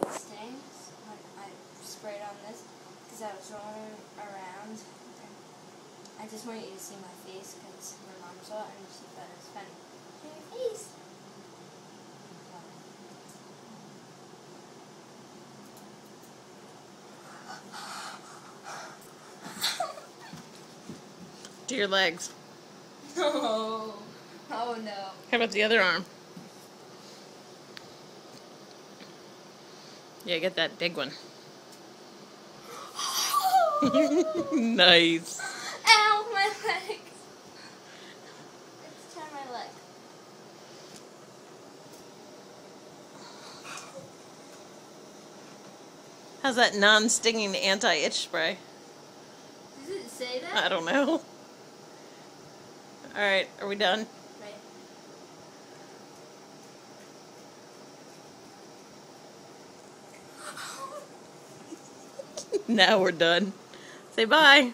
it stings when I sprayed on this because I was rolling around. I just want you to see my face because my mom saw it and she thought it was funny. Show your face. To your legs. No. Oh no. How about the other arm? Yeah, get that big one. Nice. Ow, my leg. Let's turn my leg. How's that non-stinging anti-itch spray? Does it say that? I don't know. Alright, are we done? Right. Now we're done. Say bye.